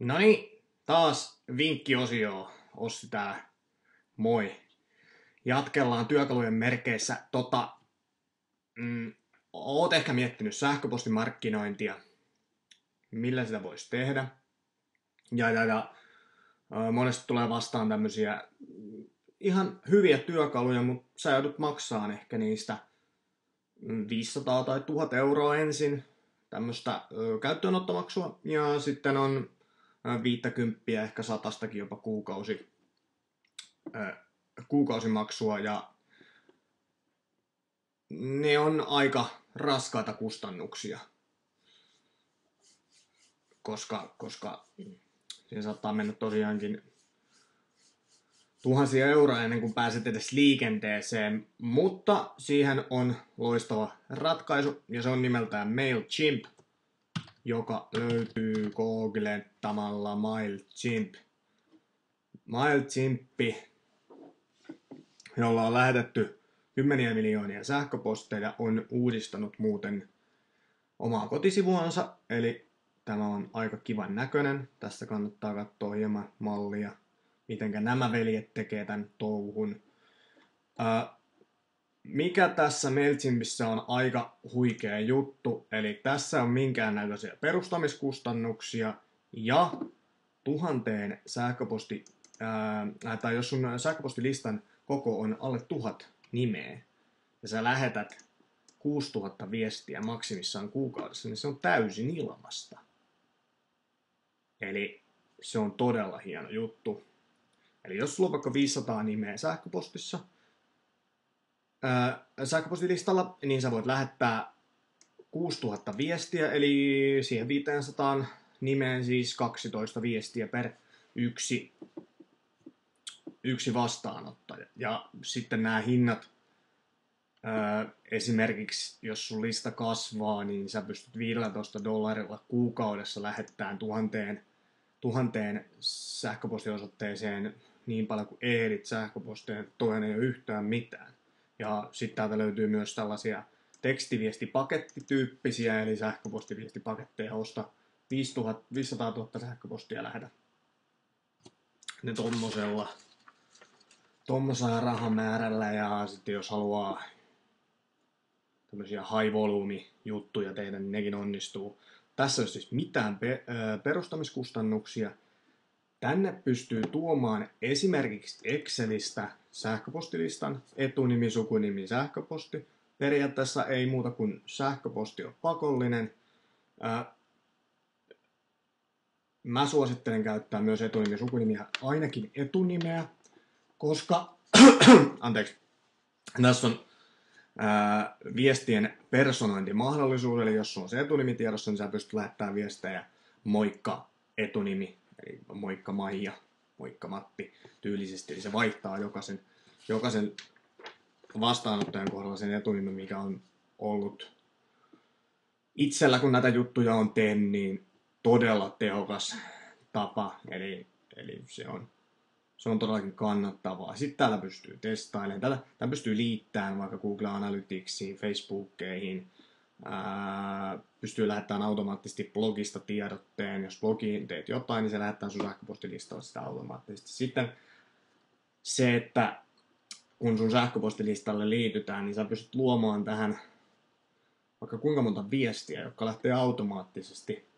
No niin, taas vinkkiosio. Ossi täällä. Moi. Jatkellaan työkalujen merkeissä. Oot ehkä miettinyt sähköpostimarkkinointia. Millä sitä voisi tehdä? Monesti tulee vastaan tämmöisiä ihan hyviä työkaluja, mutta sä joudut maksamaan ehkä niistä 500 tai 1000 euroa ensin tämmöistä käyttöönottomaksua. Ja sitten on 50, ehkä 100 jopa kuukausimaksua, ja ne on aika raskaita kustannuksia, koska siihen saattaa mennä tosiaankin tuhansia euroja ennen kuin pääset edes liikenteeseen, mutta siihen on loistava ratkaisu, ja se on nimeltään MailChimp, joka löytyy googlettamalla MailChimp. MailChimpi, jolla on lähetetty kymmeniä miljoonia sähköposteja, on uudistanut muuten omaa kotisivuansa, eli tämä on aika kivan näköinen. Tässä kannattaa katsoa hieman mallia, mitenkä nämä veljet tekee tämän touhun. Mikä tässä MailChimpissä on aika huikea juttu, eli tässä on minkäännäköisiä perustamiskustannuksia ja 1000 sähköposti, tai jos sun sähköpostilistan koko on alle 1000 nimeä ja sä lähetät 6000 viestiä maksimissaan kuukaudessa, niin se on täysin ilmasta. Eli se on todella hieno juttu. Eli jos sulla on vaikka 500 nimeä sähköpostilistalla, niin sä voit lähettää 6000 viestiä, eli siihen 500 nimeen siis 12 viestiä per yksi vastaanottaja. Ja sitten nämä hinnat, esimerkiksi jos sun lista kasvaa, niin sä pystyt $15 kuukaudessa lähettämään 1000 sähköpostiosoitteeseen niin paljon kuin ehdit sähköposteen, toinen ei ole yhtään mitään. Ja sitten täältä löytyy myös tällaisia tekstiviestipakettityyppisiä, eli sähköpostiviestipaketteja, osta 500 000 sähköpostia lähetä ne tommosella rahamäärällä, ja sitten jos haluaa tämmöisiä high volume juttuja tehdä, niin nekin onnistuu. Tässä ei ole siis mitään perustamiskustannuksia. Tänne pystyy tuomaan esimerkiksi Excelistä sähköpostilistan, etunimi, sukunimi, sähköposti. Periaatteessa ei muuta kuin sähköposti on pakollinen. Mä suosittelen käyttää myös etunimi, sukunimi, ainakin etunimeä, koska anteeksi, tässä on viestien personointimahdollisuus, eli jos on se etunimi tiedossa, niin sä pystyt lähettämään viestejä moikka etunimi, eli moikka Maija, moikka Matti tyylisesti, eli se vaihtaa jokaisen vastaanottajan kohdalla sen etunimen, mikä on ollut itsellä, kun näitä juttuja on tehnyt, niin todella tehokas tapa, eli se on todellakin kannattavaa. Sitten täällä pystyy testailemaan. Täällä pystyy liittämään vaikka Google Analyticsiin, Facebookkeihin. Pystyy lähettämään automaattisesti blogista tiedotteen. Jos blogiin teet jotain, niin se lähettää sun sähköpostilistalle sitä automaattisesti. Sitten se, että kun sun sähköpostilistalle liitytään, niin sä pystyt luomaan tähän vaikka kuinka monta viestiä, jotka lähtee automaattisesti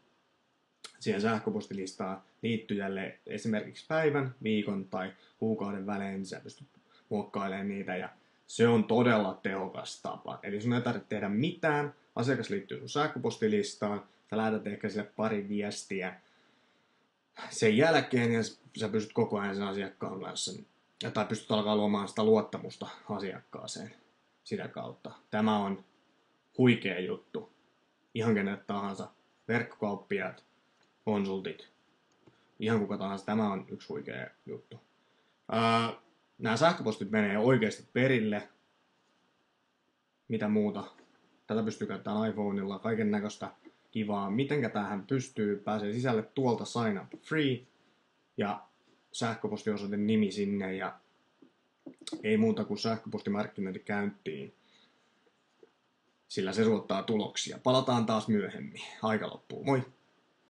siihen sähköpostilistaan liittyjälle esimerkiksi päivän, viikon tai kuukauden välein, niin sä pystyt muokkailemaan niitä, ja se on todella tehokas tapa. Eli sun ei tarvitse tehdä mitään, asiakas liittyy sun sähköpostilistaan, sä lähetät ehkä sille pari viestiä sen jälkeen, ja sä pystyt koko ajan sen asiakkaan kanssa, tai pystyt alkaa luomaan sitä luottamusta asiakkaaseen sitä kautta. Tämä on huikea juttu. Ihan kenet tahansa, verkkokauppiaat, konsultit, ihan kuka tahansa, tämä on yksi huikea juttu. Nämä sähköpostit menee oikeasti perille. Mitä muuta? Tätä pystyy käyttämään iPhoneilla, kaiken näköistä kivaa. Mitenkä tähän pääsee sisälle tuolta sign up free ja sähköpostiosoite nimi sinne, ja ei muuta kuin sähköpostimarkkinointi käyntiin. Sillä se tuottaa tuloksia. Palataan taas myöhemmin. Aika loppuu. Moi!